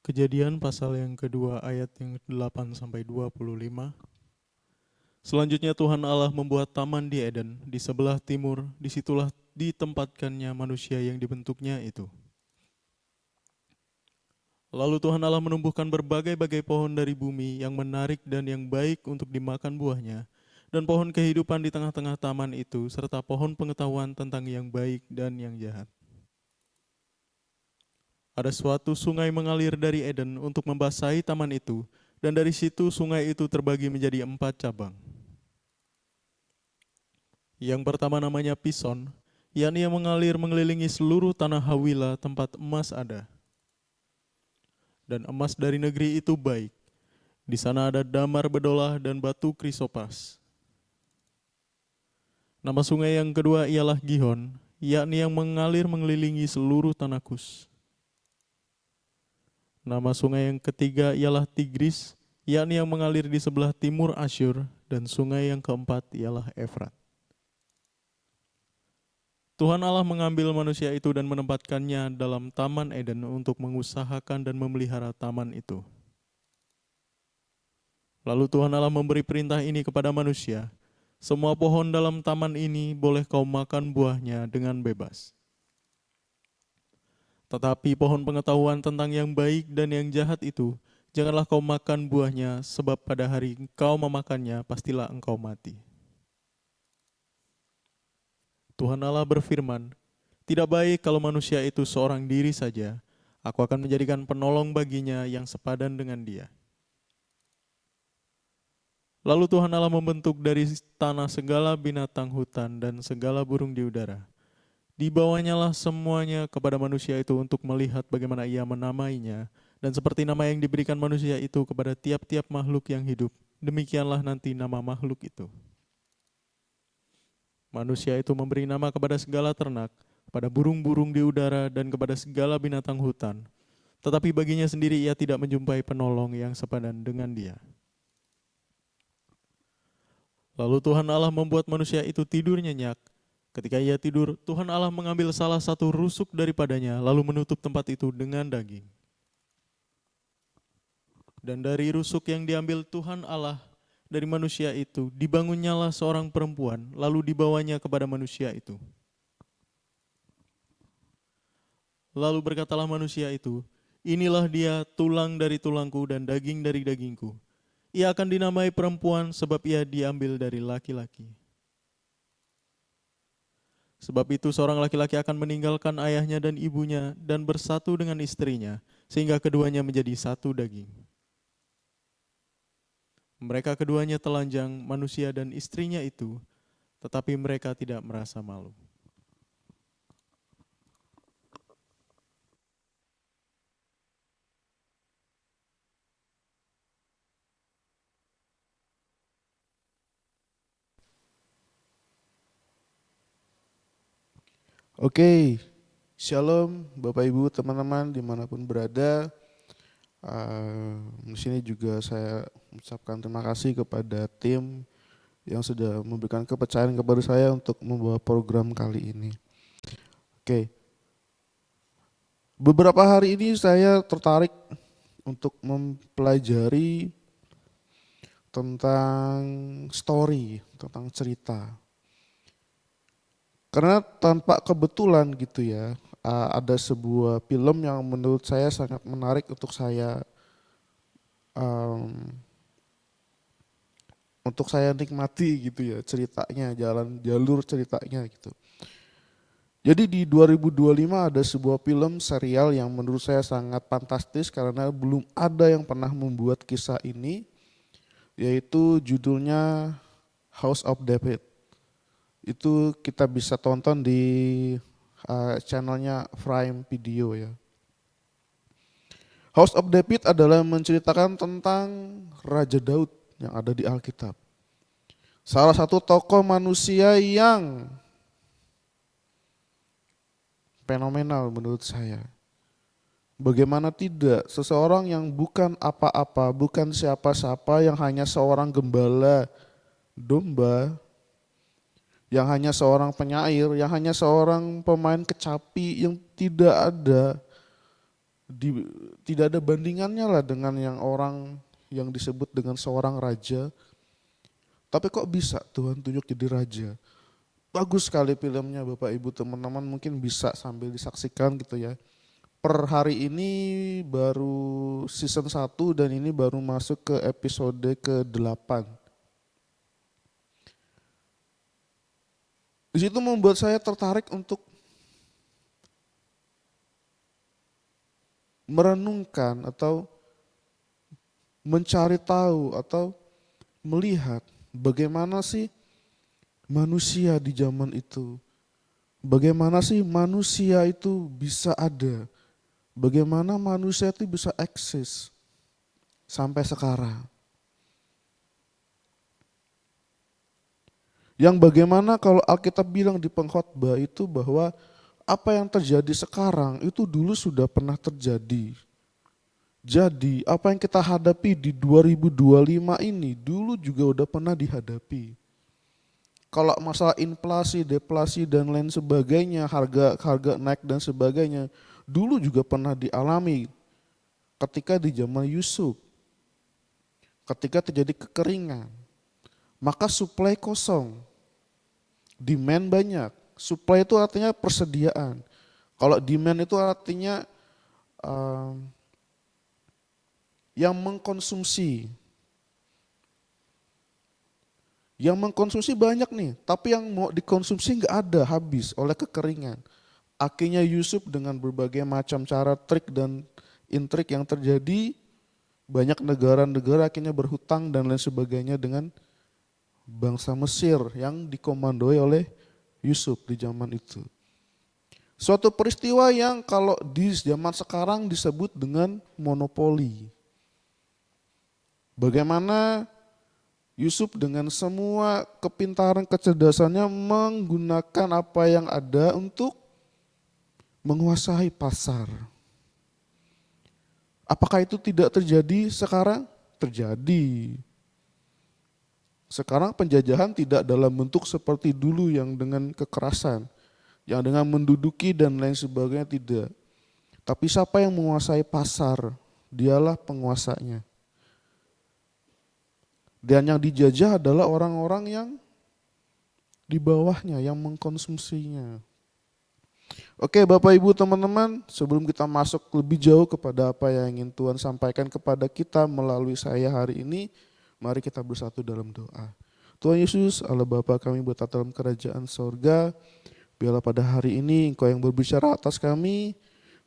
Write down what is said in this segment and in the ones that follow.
Kejadian pasal yang kedua ayat yang 8-25. Selanjutnya Tuhan Allah membuat taman di Eden, di sebelah timur, disitulah ditempatkannya manusia yang dibentuknya itu. Lalu Tuhan Allah menumbuhkan berbagai-bagai pohon dari bumi yang menarik dan yang baik untuk dimakan buahnya, dan pohon kehidupan di tengah-tengah taman itu, serta pohon pengetahuan tentang yang baik dan yang jahat. Ada suatu sungai mengalir dari Eden untuk membasahi taman itu, dan dari situ sungai itu terbagi menjadi 4 cabang. Yang pertama namanya Pison, yakni yang mengalir mengelilingi seluruh tanah Hawila tempat emas ada. Dan emas dari negeri itu baik. Di sana ada damar bedolah dan batu krisopas. Nama sungai yang kedua ialah Gihon, yakni yang mengalir mengelilingi seluruh tanah Kus. Nama sungai yang ketiga ialah Tigris, yakni yang mengalir di sebelah timur Asyur, dan sungai yang keempat ialah Efrat. Tuhan Allah mengambil manusia itu dan menempatkannya dalam Taman Eden untuk mengusahakan dan memelihara taman itu. Lalu Tuhan Allah memberi perintah ini kepada manusia, semua pohon dalam taman ini boleh kau makan buahnya dengan bebas. Tetapi pohon pengetahuan tentang yang baik dan yang jahat itu, janganlah kau makan buahnya, sebab pada hari engkau memakannya, pastilah engkau mati. Tuhan Allah berfirman, tidak baik kalau manusia itu seorang diri saja, aku akan menjadikan penolong baginya yang sepadan dengan dia. Lalu Tuhan Allah membentuk dari tanah segala binatang hutan dan segala burung di udara. Dibawanyalah semuanya kepada manusia itu untuk melihat bagaimana ia menamainya, dan seperti nama yang diberikan manusia itu kepada tiap-tiap makhluk yang hidup, demikianlah nanti nama makhluk itu. Manusia itu memberi nama kepada segala ternak, kepada burung-burung di udara, dan kepada segala binatang hutan. Tetapi baginya sendiri ia tidak menjumpai penolong yang sepadan dengan dia. Lalu Tuhan Allah membuat manusia itu tidur nyenyak. Ketika ia tidur, Tuhan Allah mengambil salah satu rusuk daripadanya, lalu menutup tempat itu dengan daging. Dan dari rusuk yang diambil Tuhan Allah dari manusia itu, dibangunnyalah seorang perempuan, lalu dibawanya kepada manusia itu. Lalu berkatalah manusia itu, inilah dia tulang dari tulangku dan daging dari dagingku. Ia akan dinamai perempuan sebab ia diambil dari laki-laki. Sebab itu seorang laki-laki akan meninggalkan ayahnya dan ibunya dan bersatu dengan istrinya, sehingga keduanya menjadi satu daging. Mereka keduanya telanjang, manusia dan istrinya itu, tetapi mereka tidak merasa malu. Oke, Shalom Bapak Ibu teman-teman dimanapun berada. Di sini juga saya mengucapkan terima kasih kepada tim yang sudah memberikan kepercayaan kepada saya untuk membawa program kali ini. Oke, beberapa hari ini saya tertarik untuk mempelajari tentang story, tentang cerita. Karena tanpa kebetulan gitu ya, ada sebuah film yang menurut saya sangat menarik untuk saya nikmati gitu ya ceritanya, jalur ceritanya gitu. Jadi di 2025 ada sebuah film serial yang menurut saya sangat fantastis karena belum ada yang pernah membuat kisah ini, yaitu judulnya House of David. Itu kita bisa tonton di channelnya Prime Video ya. House of David adalah menceritakan tentang Raja Daud yang ada di Alkitab. Salah satu tokoh manusia yang fenomenal menurut saya. Bagaimana tidak, seseorang yang bukan apa-apa, bukan siapa-siapa, yang hanya seorang gembala domba, yang hanya seorang penyair, yang hanya seorang pemain kecapi yang tidak ada di- tidak ada bandingannya lah dengan yang orang yang disebut dengan seorang raja. Tapi kok bisa Tuhan tunjuk jadi raja? Bagus sekali filmnya Bapak Ibu teman-teman, mungkin bisa sambil disaksikan gitu ya. Per hari ini baru season 1 dan ini baru masuk ke episode ke-8. Di situ membuat saya tertarik untuk merenungkan atau mencari tahu atau melihat bagaimana sih manusia di zaman itu. Bagaimana sih manusia itu bisa ada? Bagaimana manusia itu bisa eksis sampai sekarang? Yang bagaimana kalau Alkitab bilang di pengkhotbah itu bahwa apa yang terjadi sekarang itu dulu sudah pernah terjadi. Jadi apa yang kita hadapi di 2025 ini dulu juga udah pernah dihadapi. Kalau masalah inflasi, deflasi dan lain sebagainya, harga naik dan sebagainya, dulu juga pernah dialami ketika di zaman Yusuf. Ketika terjadi kekeringan, maka supply kosong, demand banyak. Supply itu artinya persediaan. Kalau demand itu artinya yang mengkonsumsi. Yang mengkonsumsi banyak nih, tapi yang mau dikonsumsi nggak ada, habis oleh kekeringan. Akhirnya Yusuf dengan berbagai macam cara, trik dan intrik yang terjadi, banyak negara-negara akhirnya berhutang dan lain sebagainya dengan bangsa Mesir yang dikomandoi oleh Yusuf di zaman itu. Suatu peristiwa yang kalau di zaman sekarang disebut dengan monopoli. Bagaimana Yusuf dengan semua kepintaran kecerdasannya menggunakan apa yang ada untuk menguasai pasar. Apakah itu tidak terjadi sekarang? Terjadi. Sekarang penjajahan tidak dalam bentuk seperti dulu yang dengan kekerasan, yang dengan menduduki dan lain sebagainya, tidak. Tapi siapa yang menguasai pasar? Dialah penguasanya. Dan yang dijajah adalah orang-orang yang di bawahnya, yang mengkonsumsinya. Oke Bapak Ibu teman-teman, sebelum kita masuk lebih jauh kepada apa yang ingin Tuhan sampaikan kepada kita melalui saya hari ini, mari kita bersatu dalam doa. Tuhan Yesus, Allah Bapa kami bertata dalam kerajaan sorga, biarlah pada hari ini Engkau yang berbicara atas kami,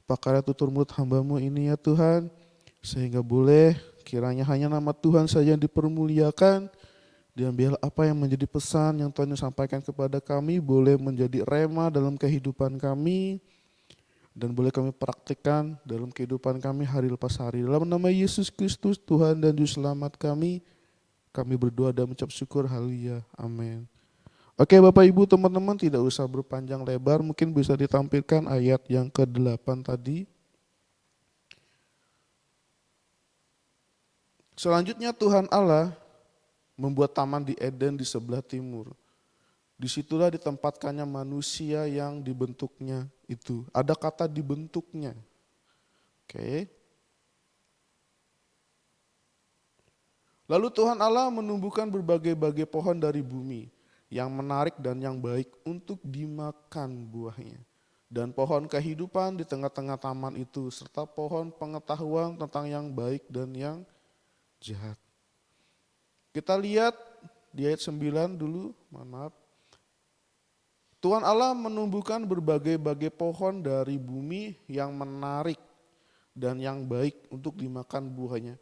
pakai tutur mulut hamba-Mu ini ya Tuhan, sehingga boleh kiranya hanya nama Tuhan saja yang dipermuliakan, dan biarlah apa yang menjadi pesan yang Tuhan sampaikan kepada kami boleh menjadi rema dalam kehidupan kami, dan boleh kami praktikkan dalam kehidupan kami hari lepas hari. Dalam nama Yesus Kristus Tuhan dan Juru Selamat kami berdoa dan mengucap syukur, haleluya, amin. Oke Bapak Ibu teman-teman, tidak usah berpanjang lebar, mungkin bisa ditampilkan ayat yang ke-8 tadi. Selanjutnya Tuhan Allah membuat taman di Eden di sebelah timur. Disitulah ditempatkannya manusia yang dibentuknya itu. Ada kata dibentuknya. Oke. Lalu Tuhan Allah menumbuhkan berbagai-bagai pohon dari bumi yang menarik dan yang baik untuk dimakan buahnya. Dan pohon kehidupan di tengah-tengah taman itu serta pohon pengetahuan tentang yang baik dan yang jahat. Kita lihat di ayat 9 dulu, mohon maaf. Tuhan Allah menumbuhkan berbagai-bagai pohon dari bumi yang menarik dan yang baik untuk dimakan buahnya.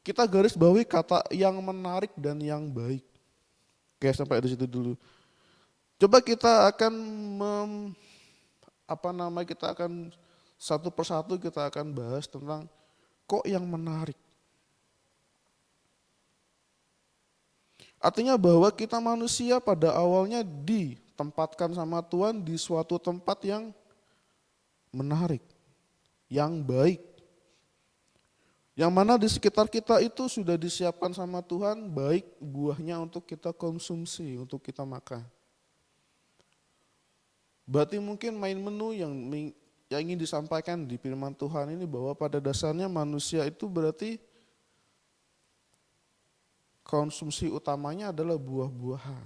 Kita garis bawahi kata yang menarik dan yang baik. Oke, sampai di situ dulu. Coba kita akan kita akan satu persatu kita akan bahas tentang kok yang menarik. Artinya bahwa kita manusia pada awalnya ditempatkan sama Tuhan di suatu tempat yang menarik, yang baik. Yang mana di sekitar kita itu sudah disiapkan sama Tuhan baik buahnya untuk kita konsumsi, untuk kita makan. Berarti mungkin main menu yang yang ingin disampaikan di firman Tuhan ini bahwa pada dasarnya manusia itu berarti konsumsi utamanya adalah buah-buahan.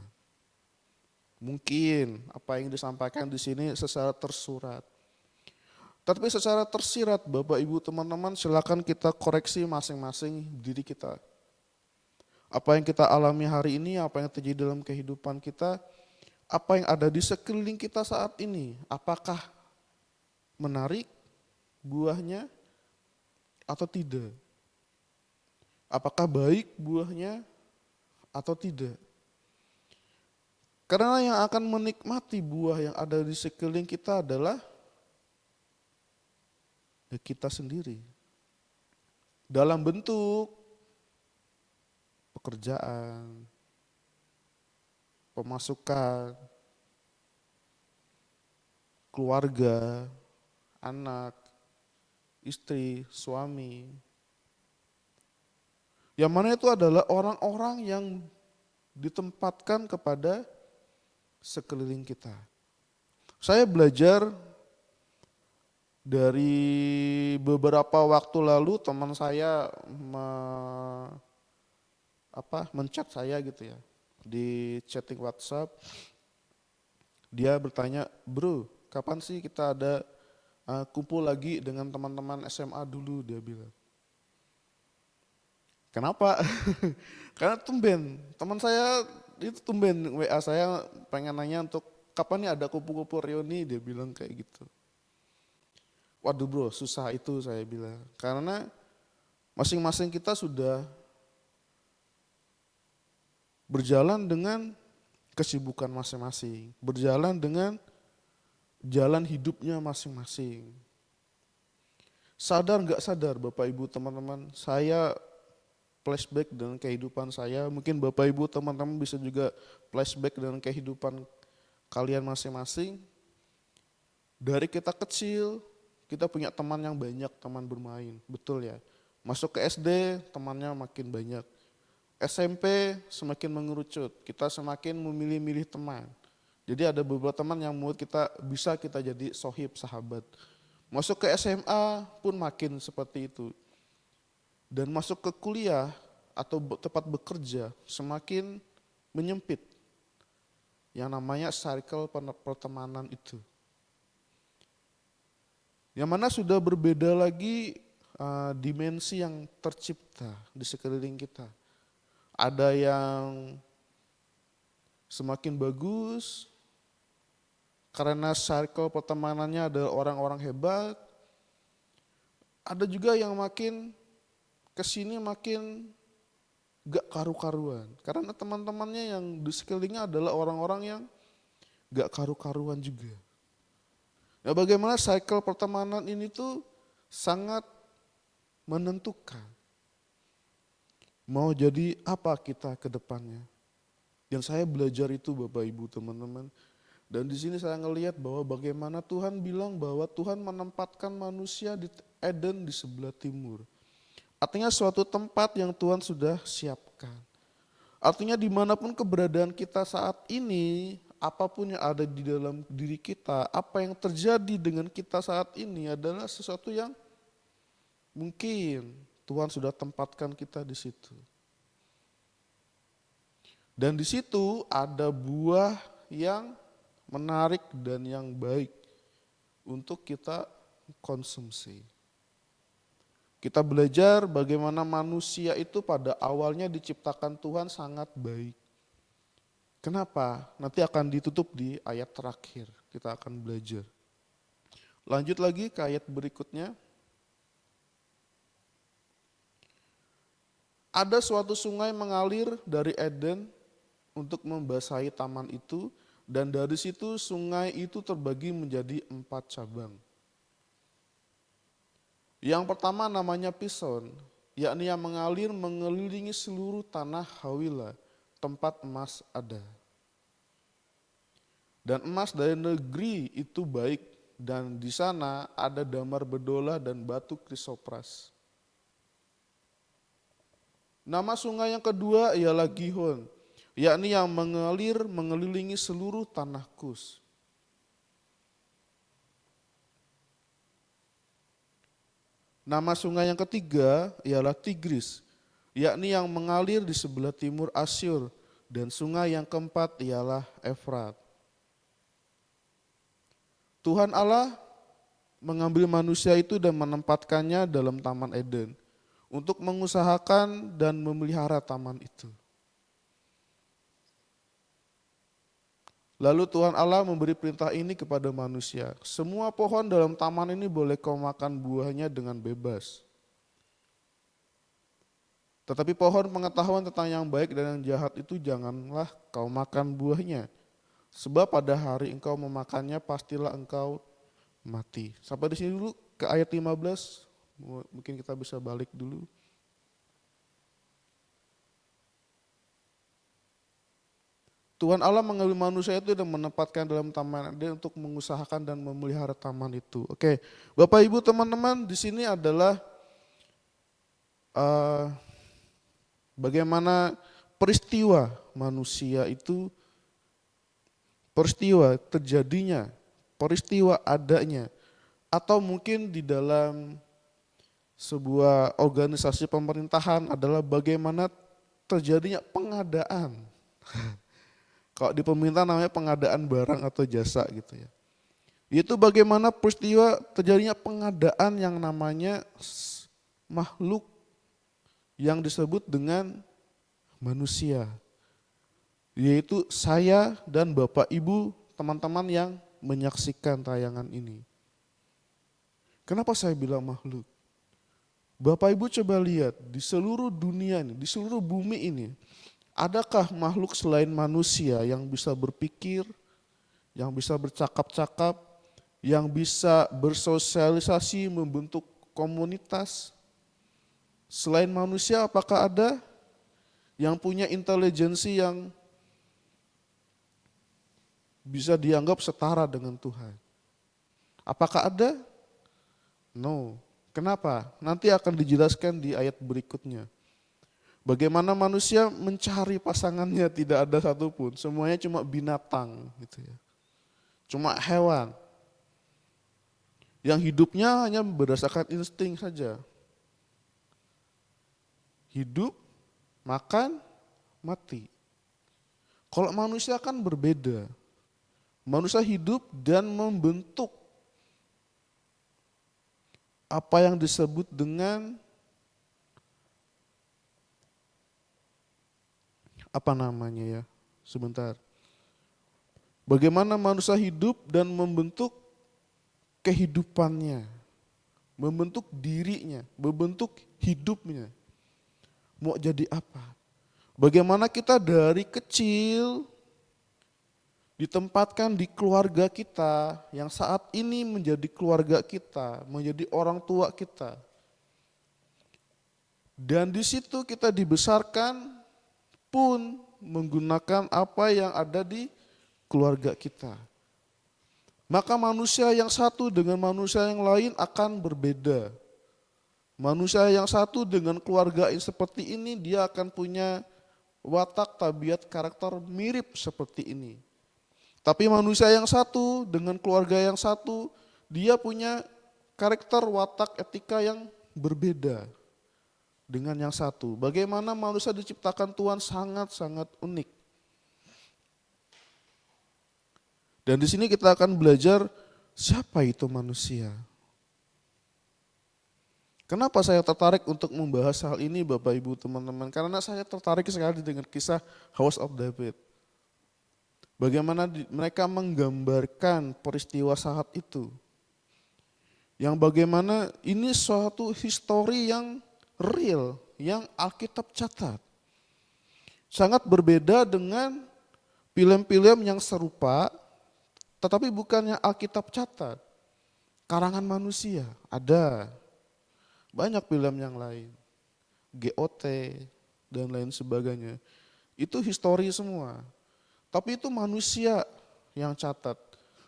Mungkin apa yang disampaikan di sini secara tersurat. Tapi secara tersirat Bapak Ibu teman-teman silakan kita koreksi masing-masing diri kita. Apa yang kita alami hari ini, apa yang terjadi dalam kehidupan kita, apa yang ada di sekeliling kita saat ini, apakah menarik buahnya atau tidak? Apakah baik buahnya atau tidak? Karena yang akan menikmati buah yang ada di sekeliling kita adalah kita sendiri. Dalam bentuk pekerjaan, pemasukan, keluarga, anak, istri, suami. Yang mana itu adalah orang-orang yang ditempatkan kepada sekeliling kita. Saya belajar dari beberapa waktu lalu teman saya menchat saya gitu ya di chatting WhatsApp. Dia bertanya, bro, kapan sih kita ada kumpul lagi dengan teman-teman SMA dulu, dia bilang. Kenapa? Karena tumben, teman saya itu tumben WA saya pengen nanya untuk kapan nih ada kumpul-kumpul reuni, dia bilang kayak gitu. Waduh bro, susah itu saya bilang. Karena masing-masing kita sudah berjalan dengan kesibukan masing-masing. Berjalan dengan jalan hidupnya masing-masing. Sadar gak sadar Bapak Ibu teman-teman, saya flashback dengan kehidupan saya. Mungkin Bapak Ibu teman-teman bisa juga flashback dengan kehidupan kalian masing-masing. Dari kita kecil, kita punya teman yang banyak, teman bermain, betul ya. Masuk ke SD, temannya makin banyak. SMP semakin mengerucut, kita semakin memilih-milih teman. Jadi ada beberapa teman yang bisa kita jadi sohib, sahabat. Masuk ke SMA pun makin seperti itu. Dan masuk ke kuliah atau tempat bekerja semakin menyempit. Yang namanya circle pertemanan itu. Yang mana sudah berbeda lagi dimensi yang tercipta di sekeliling kita. Ada yang semakin bagus karena circle pertemanannya ada orang-orang hebat. Ada juga yang makin kesini makin gak karu-karuan. Karena teman-temannya yang di sekelilingnya adalah orang-orang yang gak karu-karuan juga. Nah, bagaimana cycle pertemanan ini tuh sangat menentukan mau jadi apa kita ke depannya. Dan saya belajar itu Bapak Ibu teman-teman. Dan di sini saya ngelihat bahwa bagaimana Tuhan bilang bahwa Tuhan menempatkan manusia di Eden di sebelah timur. Artinya suatu tempat yang Tuhan sudah siapkan. Artinya dimanapun keberadaan kita saat ini, apapun yang ada di dalam diri kita, apa yang terjadi dengan kita saat ini adalah sesuatu yang mungkin Tuhan sudah tempatkan kita di situ. Dan di situ ada buah yang menarik dan yang baik untuk kita konsumsi. Kita belajar bagaimana manusia itu pada awalnya diciptakan Tuhan sangat baik. Kenapa? Nanti akan ditutup di ayat terakhir. Kita akan belajar. Lanjut lagi ke ayat berikutnya. Ada suatu sungai mengalir dari Eden untuk membasahi taman itu. Dan dari situ sungai itu terbagi menjadi 4 cabang. Yang pertama namanya Pison, yakni yang mengalir mengelilingi seluruh tanah Hawila, tempat emas ada. Dan emas dari negeri itu baik, dan di sana ada damar berdola dan batu krisopras. Nama sungai yang kedua ialah Gihon, yakni yang mengalir mengelilingi seluruh tanah Kus. Nama sungai yang ketiga ialah Tigris, yakni yang mengalir di sebelah timur Asyur, dan sungai yang keempat ialah Efrat. Tuhan Allah mengambil manusia itu dan menempatkannya dalam Taman Eden untuk mengusahakan dan memelihara taman itu. Lalu Tuhan Allah memberi perintah ini kepada manusia. Semua pohon dalam taman ini boleh kau makan buahnya dengan bebas. Tetapi pohon pengetahuan tentang yang baik dan yang jahat itu janganlah kau makan buahnya. Sebab pada hari engkau memakannya pastilah engkau mati. Sampai di sini dulu ke ayat 15. Mungkin kita bisa balik dulu. Tuhan Allah mengambil manusia itu dan menempatkan dalam taman Eden untuk mengusahakan dan memelihara taman itu. Oke, Bapak Ibu teman-teman, di sini adalah bagaimana peristiwa manusia itu, peristiwa terjadinya, peristiwa adanya, atau mungkin di dalam sebuah organisasi pemerintahan adalah bagaimana terjadinya pengadaan. Kalau di pemerintah namanya pengadaan barang atau jasa gitu ya. Itu bagaimana peristiwa terjadinya pengadaan yang namanya makhluk yang disebut dengan manusia. Yaitu saya dan Bapak Ibu teman-teman yang menyaksikan tayangan ini. Kenapa saya bilang makhluk? Bapak Ibu coba lihat di seluruh dunia ini, di seluruh bumi ini, adakah makhluk selain manusia yang bisa berpikir, yang bisa bercakap-cakap, yang bisa bersosialisasi, membentuk komunitas? Selain manusia apakah ada yang punya intelijensi yang bisa dianggap setara dengan Tuhan? Apakah ada? No. Kenapa? Nanti akan dijelaskan di ayat berikutnya. Bagaimana manusia mencari pasangannya tidak ada satupun, semuanya cuma binatang gitu ya. Cuma hewan. Yang hidupnya hanya berdasarkan insting saja. Hidup, makan, mati. Kalau manusia kan berbeda. Manusia hidup dan membentuk apa yang disebut dengan apa namanya ya? Sebentar. Bagaimana manusia hidup dan membentuk kehidupannya, membentuk dirinya, membentuk hidupnya. Mau jadi apa? Bagaimana kita dari kecil ditempatkan di keluarga kita yang saat ini menjadi keluarga kita, menjadi orang tua kita. Dan di situ kita dibesarkan pun menggunakan apa yang ada di keluarga kita. Maka manusia yang satu dengan manusia yang lain akan berbeda. Manusia yang satu dengan keluarga yang seperti ini dia akan punya watak, tabiat, karakter mirip seperti ini. Tapi manusia yang satu dengan keluarga yang satu, dia punya karakter, watak, etika yang berbeda dengan yang satu. Bagaimana manusia diciptakan Tuhan sangat-sangat unik. Dan di sini kita akan belajar siapa itu manusia. Kenapa saya tertarik untuk membahas hal ini Bapak Ibu teman-teman? Karena saya tertarik sekali dengan kisah House of David. Bagaimana mereka menggambarkan peristiwa saat itu. Yang bagaimana ini suatu histori yang real, yang Alkitab catat. Sangat berbeda dengan film-film yang serupa, tetapi bukan yang Alkitab catat. Karangan manusia, ada. Banyak film yang lain. GOT dan lain sebagainya. Itu histori semua. Tapi itu manusia yang catat.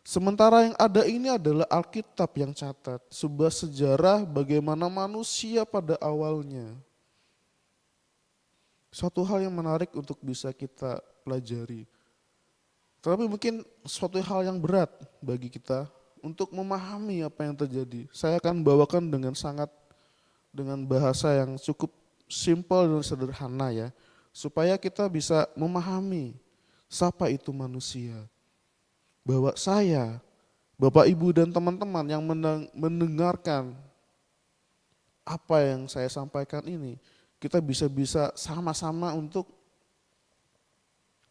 Sementara yang ada ini adalah Alkitab yang catat. Sebuah sejarah bagaimana manusia pada awalnya. Suatu hal yang menarik untuk bisa kita pelajari. Tetapi mungkin suatu hal yang berat bagi kita untuk memahami apa yang terjadi. Saya akan bawakan dengan sangat dengan bahasa yang cukup simpel dan sederhana ya, supaya kita bisa memahami siapa itu manusia. Bahwa saya, Bapak Ibu dan teman-teman yang mendengarkan apa yang saya sampaikan ini, kita bisa sama-sama untuk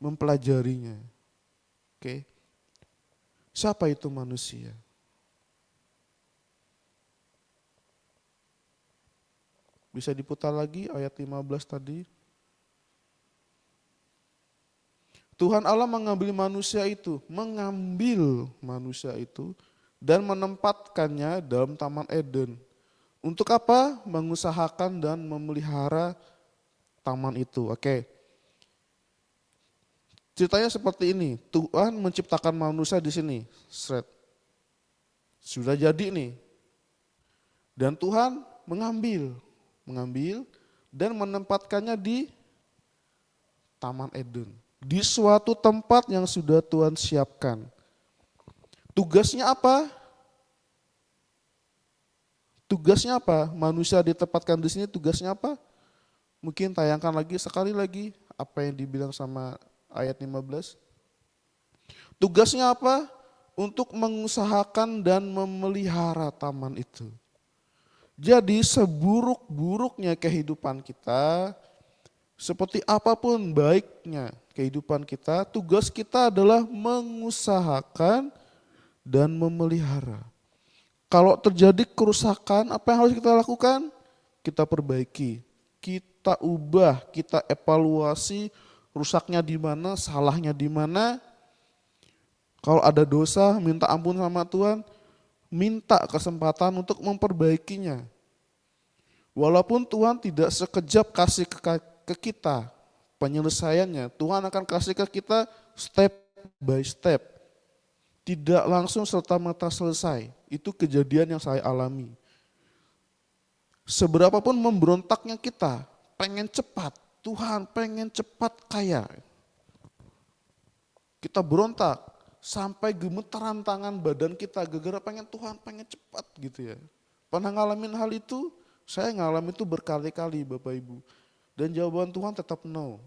mempelajarinya. Oke. Siapa itu manusia? Bisa diputar lagi ayat 15 tadi. Tuhan Allah mengambil manusia itu dan menempatkannya dalam Taman Eden. Untuk apa? Mengusahakan dan memelihara taman itu. Oke. Ceritanya seperti ini, Tuhan menciptakan manusia di sini. Sudah jadi nih. Dan Tuhan mengambil dan menempatkannya di Taman Eden. Di suatu tempat yang sudah Tuhan siapkan. Tugasnya apa? Tugasnya apa? Manusia ditempatkan di sini tugasnya apa? Mungkin tayangkan lagi sekali lagi apa yang dibilang sama ayat 15. Tugasnya apa? Untuk mengusahakan dan memelihara taman itu. Jadi seburuk-buruknya kehidupan kita, seperti apapun baiknya kehidupan kita, tugas kita adalah mengusahakan dan memelihara. Kalau terjadi kerusakan, apa yang harus kita lakukan? Kita perbaiki, kita ubah, kita evaluasi rusaknya di mana, salahnya di mana. Kalau ada dosa, minta ampun sama Tuhan, minta kesempatan untuk memperbaikinya. Walaupun Tuhan tidak sekejap kasih ke kita penyelesaiannya, Tuhan akan kasih ke kita step by step. Tidak langsung serta-merta selesai. Itu kejadian yang saya alami. Seberapapun memberontaknya kita, pengen cepat, Tuhan pengen cepat kaya. Kita berontak sampai gemetaran tangan badan kita, gara-gara pengen Tuhan pengen cepat gitu ya. Pernah ngalamin hal itu? Saya ngalamin itu berkali-kali Bapak Ibu. Dan jawaban Tuhan tetap no.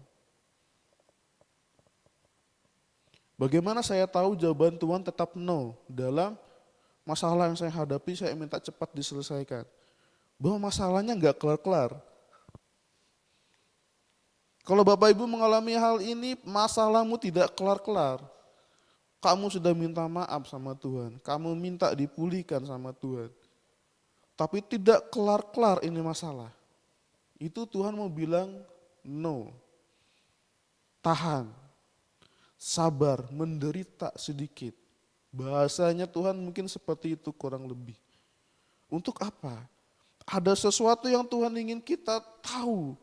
Bagaimana saya tahu jawaban Tuhan tetap no? Dalam masalah yang saya hadapi, saya minta cepat diselesaikan. Bahwa masalahnya nggak kelar-kelar. Kalau Bapak Ibu mengalami hal ini, masalahmu tidak kelar-kelar. Kamu sudah minta maaf sama Tuhan, kamu minta dipulihkan sama Tuhan. Tapi tidak kelar-kelar ini masalah. Itu Tuhan mau bilang no. Tahan, sabar, menderita sedikit. Bahasanya Tuhan mungkin seperti itu kurang lebih. Untuk apa? Ada sesuatu yang Tuhan ingin kita tahu.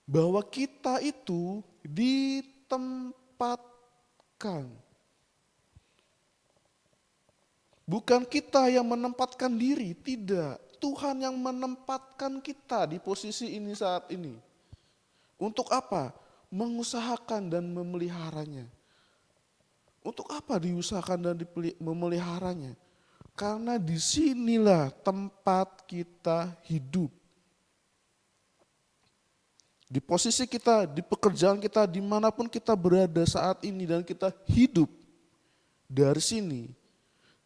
Bahwa kita itu ditempatkan. Bukan kita yang menempatkan diri, tidak. Tuhan yang menempatkan kita di posisi ini saat ini. Untuk apa? Mengusahakan dan memeliharanya. Untuk apa diusahakan dan memeliharanya? Karena disinilah tempat kita hidup. Di posisi kita, di pekerjaan kita, dimanapun kita berada saat ini dan kita hidup dari sini.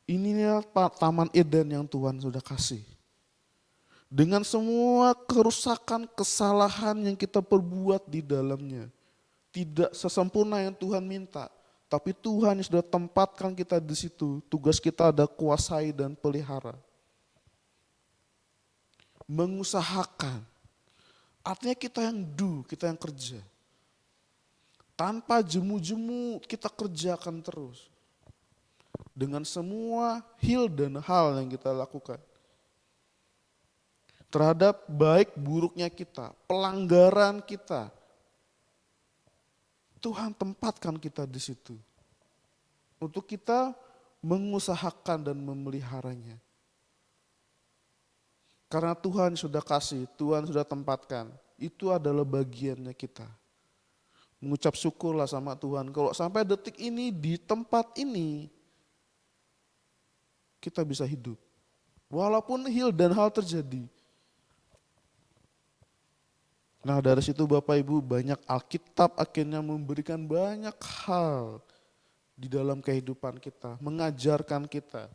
Inilah Taman Eden yang Tuhan sudah kasih. Dengan semua kerusakan, kesalahan yang kita perbuat di dalamnya. Tidak sesempurna yang Tuhan minta. Tapi Tuhan yang sudah tempatkan kita di situ. Tugas kita ada kuasai dan pelihara. Mengusahakan. Artinya kita yang kita yang kerja. Tanpa jemu-jemu kita kerjakan terus. Dengan semua dan hal yang kita lakukan. Terhadap baik buruknya kita, pelanggaran kita. Tuhan tempatkan kita di situ. Untuk kita mengusahakan dan memeliharanya. Karena Tuhan sudah kasih, Tuhan sudah tempatkan. Itu adalah bagiannya kita. Mengucap syukurlah sama Tuhan. Kalau sampai detik ini, di tempat ini, kita bisa hidup. Walaupun dan hal terjadi. Nah dari situ Bapak Ibu banyak Alkitab akhirnya memberikan banyak hal di dalam kehidupan kita, mengajarkan kita.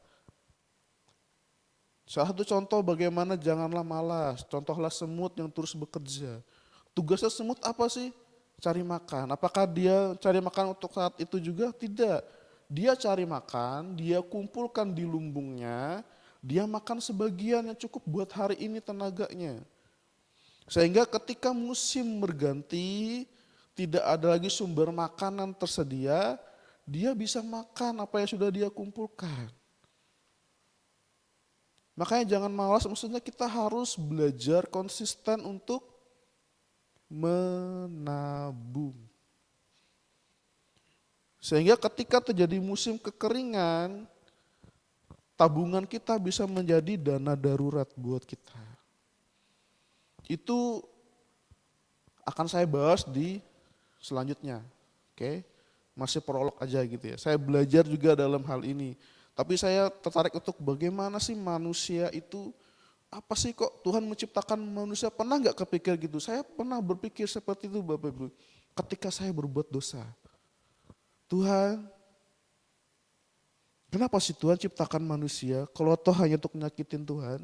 Salah satu contoh bagaimana janganlah malas, contohlah semut yang terus bekerja. Tugasnya semut apa sih? Cari makan. Apakah dia cari makan untuk saat itu juga? Tidak. Dia cari makan, dia kumpulkan di lumbungnya, dia makan sebagian yang cukup buat hari ini tenaganya. Sehingga ketika musim berganti, tidak ada lagi sumber makanan tersedia, dia bisa makan apa yang sudah dia kumpulkan. Makanya jangan malas, maksudnya kita harus belajar konsisten untuk menabung. Sehingga ketika terjadi musim kekeringan, tabungan kita bisa menjadi dana darurat buat kita. Itu akan saya bahas di selanjutnya. Oke, masih prolog aja gitu ya. Saya belajar juga dalam hal ini. Tapi saya tertarik untuk bagaimana sih manusia itu, apa sih kok Tuhan menciptakan manusia, pernah nggak kepikir gitu? Saya pernah berpikir seperti itu Bapak Ibu. Ketika saya berbuat dosa, Tuhan, kenapa sih Tuhan ciptakan manusia kalau toh hanya untuk nyakitin Tuhan?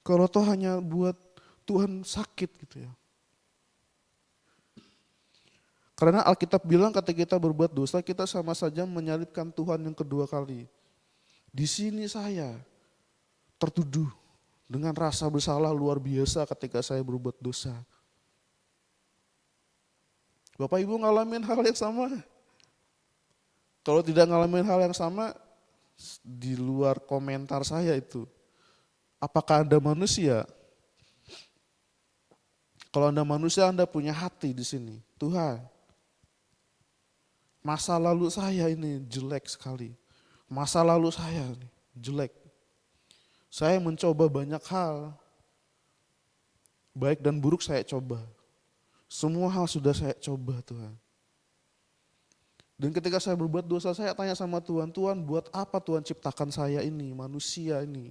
Kalau toh hanya buat Tuhan sakit gitu ya. Karena Alkitab bilang ketika kita berbuat dosa, kita sama saja menyalibkan Tuhan yang kedua kali. Di sini saya tertuduh dengan rasa bersalah luar biasa ketika saya berbuat dosa. Bapak Ibu ngalamin hal yang sama? Kalau tidak ngalamin hal yang sama, di luar komentar saya itu, apakah Anda manusia? Kalau Anda manusia, Anda punya hati di sini. Tuhan, masa lalu saya ini jelek sekali. Masa lalu saya ini jelek. Saya mencoba banyak hal. Baik dan buruk saya coba. Semua hal sudah saya coba Tuhan. Dan ketika saya berbuat dosa, saya tanya sama Tuhan, Tuhan buat apa Tuhan ciptakan saya ini, manusia ini?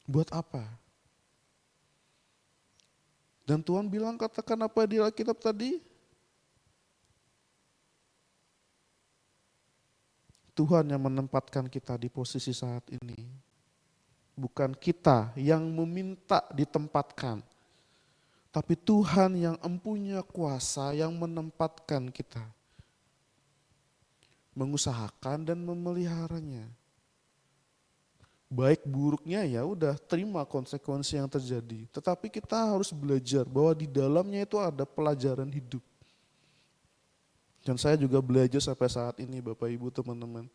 Buat apa? Dan Tuhan bilang, katakan apa di Alkitab tadi? Tuhan yang menempatkan kita di posisi saat ini. Bukan kita yang meminta ditempatkan. Tapi Tuhan yang empunya kuasa yang menempatkan kita. Mengusahakan dan memeliharanya. Baik buruknya ya udah terima konsekuensi yang terjadi. Tetapi kita harus belajar bahwa di dalamnya itu ada pelajaran hidup. Dan saya juga belajar sampai saat ini Bapak Ibu teman-teman.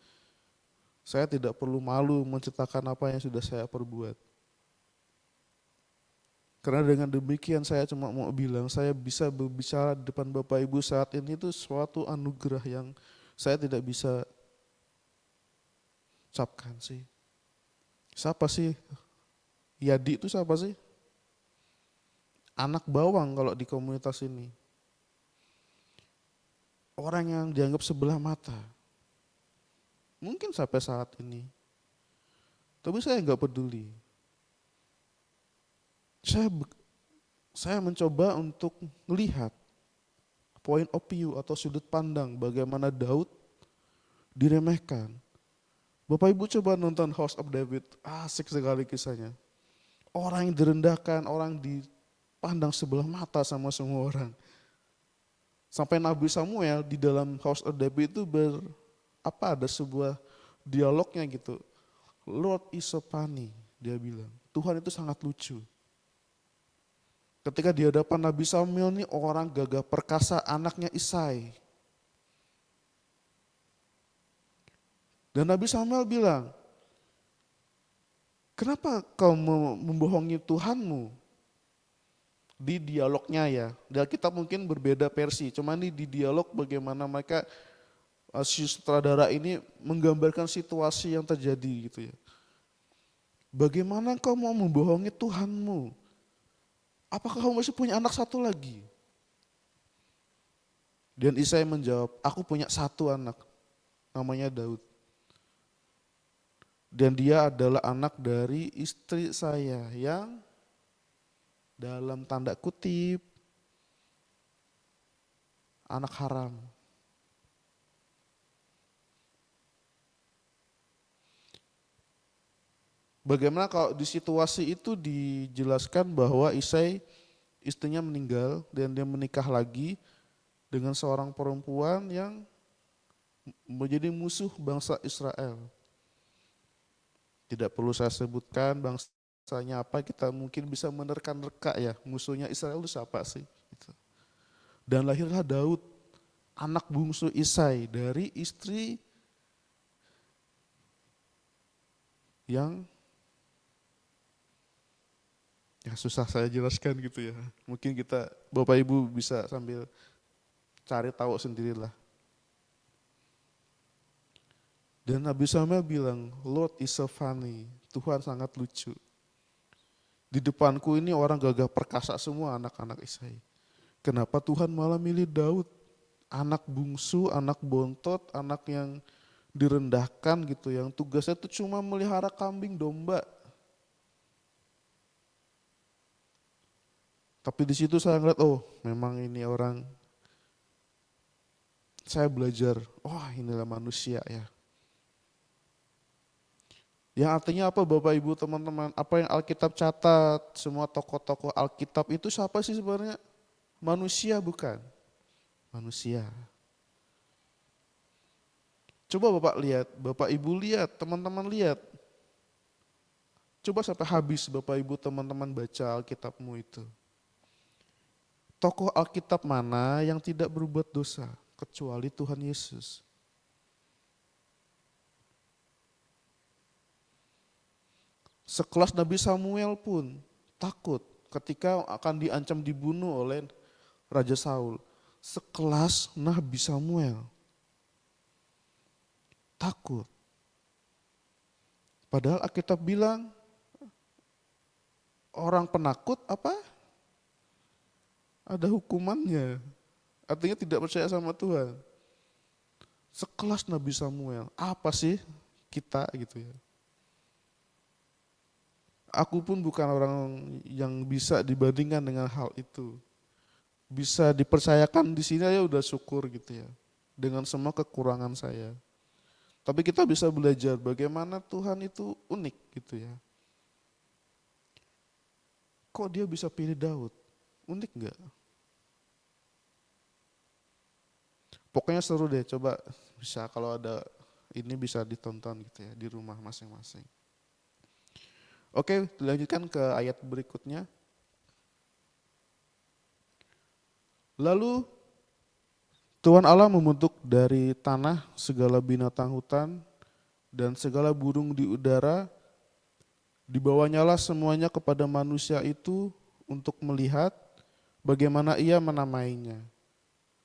Saya tidak perlu malu menceritakan apa yang sudah saya perbuat. Karena dengan demikian saya cuma mau bilang saya bisa berbicara di depan Bapak Ibu saat ini itu suatu anugerah yang saya tidak bisa ucapkan sih. Siapa sih? Yadi itu siapa sih? Anak bawang kalau di komunitas ini. Orang yang dianggap sebelah mata. Mungkin sampai saat ini. Tapi saya nggak peduli. Saya mencoba untuk melihat point of view atau sudut pandang bagaimana Daud diremehkan. Bapak Ibu coba nonton House of David, asik sekali kisahnya. Orang yang direndahkan, orang dipandang sebelah mata sama semua orang. Sampai Nabi Samuel di dalam House of David itu ada sebuah dialognya gitu. Lord is so funny, dia bilang. Tuhan itu sangat lucu. Ketika di hadapan Nabi Samuel nih orang gagah perkasa anaknya Isai. Dan Nabi Samuel bilang, kenapa kau membohongi Tuhanmu? Di dialognya ya, di Alkitab mungkin berbeda versi, cuma ini di dialog bagaimana mereka si sutradara ini menggambarkan situasi yang terjadi gitu ya. Bagaimana kau mau membohongi Tuhanmu? Apakah kau masih punya anak satu lagi? Dan Isai menjawab, aku punya satu anak, namanya Daud. Dan dia adalah anak dari istri saya yang dalam tanda kutip anak haram. Bagaimana kalau di situasi itu dijelaskan bahwa Isai istrinya meninggal dan dia menikah lagi dengan seorang perempuan yang menjadi musuh bangsa Israel. Tidak perlu saya sebutkan bangsanya apa, kita mungkin bisa menerka-nerka ya musuhnya Israel itu siapa sih. Gitu. Dan lahirlah Daud, anak bungsu Isai dari istri yang ya susah saya jelaskan gitu ya. Mungkin kita Bapak Ibu bisa sambil cari tahu sendirilah. Dan Nabi Samuel bilang, Lord is so funny, Tuhan sangat lucu. Di depanku ini orang gagah perkasa semua anak-anak Isai. Kenapa Tuhan malah milih Daud? Anak bungsu, anak bontot, anak yang direndahkan gitu, yang tugasnya itu cuma melihara kambing domba. Tapi di situ saya ngeliat, oh memang ini orang, saya belajar, oh inilah manusia ya. Yang artinya apa Bapak Ibu teman-teman, apa yang Alkitab catat, semua tokoh-tokoh Alkitab itu siapa sih sebenarnya? Manusia bukan? Manusia. Coba Bapak lihat, Bapak Ibu lihat, teman-teman lihat. Coba sampai habis Bapak Ibu teman-teman baca Alkitabmu itu. Tokoh Alkitab mana yang tidak berbuat dosa kecuali Tuhan Yesus? Sekelas Nabi Samuel pun takut ketika akan diancam dibunuh oleh Raja Saul. Sekelas Nabi Samuel takut. Padahal Alkitab bilang orang penakut apa? Ada hukumannya. Artinya tidak percaya sama Tuhan. Sekelas Nabi Samuel, apa sih kita gitu ya. Aku pun bukan orang yang bisa dibandingkan dengan hal itu. Bisa dipercayakan di sini aja udah syukur gitu ya. Dengan semua kekurangan saya. Tapi kita bisa belajar bagaimana Tuhan itu unik gitu ya. Kok dia bisa pilih Daud? Unik enggak? Pokoknya seru deh, coba bisa kalau ada ini bisa ditonton gitu ya di rumah masing-masing. Oke, dilanjutkan ke ayat berikutnya. Lalu Tuhan Allah membentuk dari tanah segala binatang hutan dan segala burung di udara. Dibawanyalah semuanya kepada manusia itu untuk melihat bagaimana ia menamainya.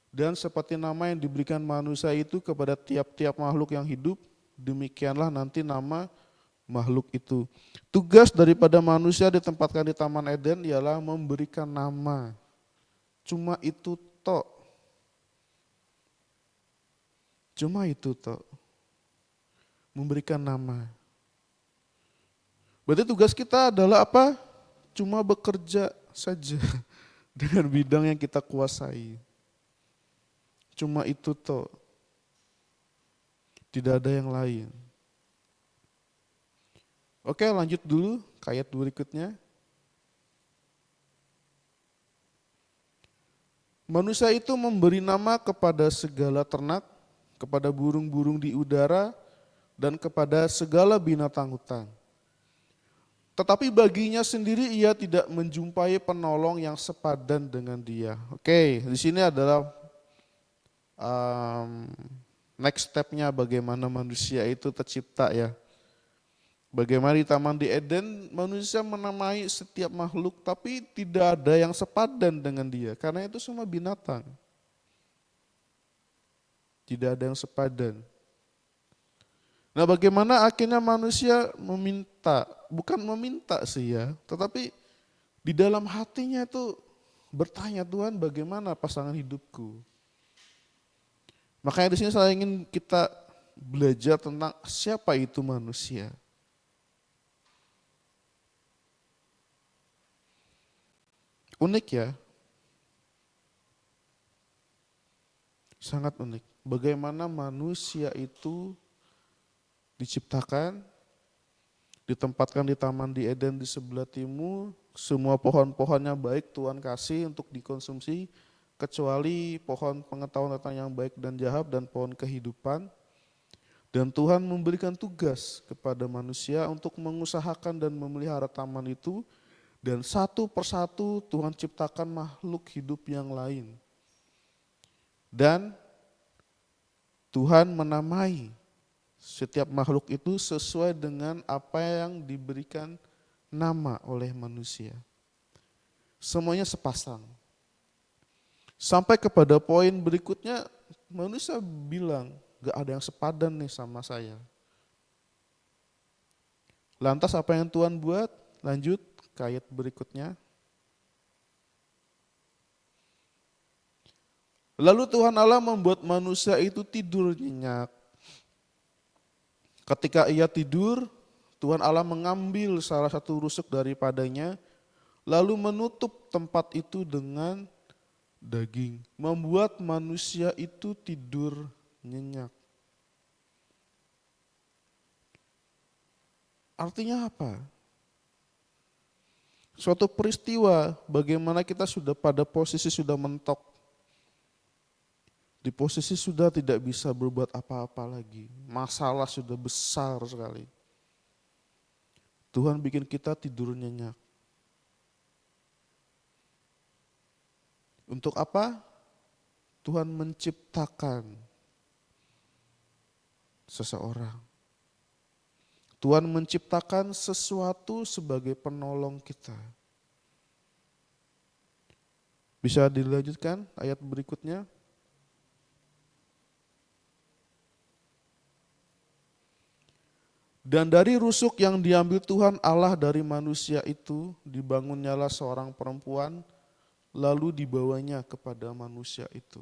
Dan seperti nama yang diberikan manusia itu kepada tiap-tiap makhluk yang hidup, demikianlah nanti nama makhluk itu. Tugas daripada manusia ditempatkan di Taman Eden ialah memberikan nama. Cuma itu tok. Cuma itu tok. Memberikan nama. Berarti tugas kita adalah apa? Cuma bekerja saja dengan bidang yang kita kuasai. Cuma itu tok. Tidak ada yang lain. Oke, lanjut dulu ke ayat berikutnya. Manusia itu memberi nama kepada segala ternak, kepada burung-burung di udara, dan kepada segala binatang hutan. Tetapi baginya sendiri ia tidak menjumpai penolong yang sepadan dengan dia. Oke, di sini adalah next step-nya bagaimana manusia itu tercipta ya. Bagaimana di Taman di Eden manusia menamai setiap makhluk tapi tidak ada yang sepadan dengan dia karena itu semua binatang. Tidak ada yang sepadan. Nah bagaimana akhirnya manusia meminta, bukan meminta sih ya, tetapi di dalam hatinya itu bertanya Tuhan bagaimana pasangan hidupku. Makanya di sini saya ingin kita belajar tentang siapa itu manusia. Unik ya, sangat unik. Bagaimana manusia itu diciptakan, ditempatkan di taman di Eden di sebelah timur, semua pohon-pohonnya baik Tuhan kasih untuk dikonsumsi, kecuali pohon pengetahuan tentang yang baik dan jahat dan pohon kehidupan. Dan Tuhan memberikan tugas kepada manusia untuk mengusahakan dan memelihara taman itu, dan satu persatu Tuhan ciptakan makhluk hidup yang lain. Dan Tuhan menamai setiap makhluk itu sesuai dengan apa yang diberikan nama oleh manusia. Semuanya sepasang. Sampai kepada poin berikutnya, manusia bilang, gak ada yang sepadan nih sama saya. Lantas apa yang Tuhan buat? Lanjut ke ayat berikutnya. Lalu Tuhan Allah membuat manusia itu tidur nyenyak. Ketika ia tidur, Tuhan Allah mengambil salah satu rusuk daripadanya, lalu menutup tempat itu dengan daging. Membuat manusia itu tidur nyenyak. Artinya apa? Suatu peristiwa bagaimana kita sudah pada posisi sudah mentok. Di posisi sudah tidak bisa berbuat apa-apa lagi. Masalah sudah besar sekali. Tuhan bikin kita tidur nyenyak. Untuk apa? Tuhan menciptakan seseorang. Tuhan menciptakan sesuatu sebagai penolong kita. Bisa dilanjutkan ayat berikutnya? Dan dari rusuk yang diambil Tuhan Allah dari manusia itu, dibangunnyalah seorang perempuan, lalu dibawanya kepada manusia itu.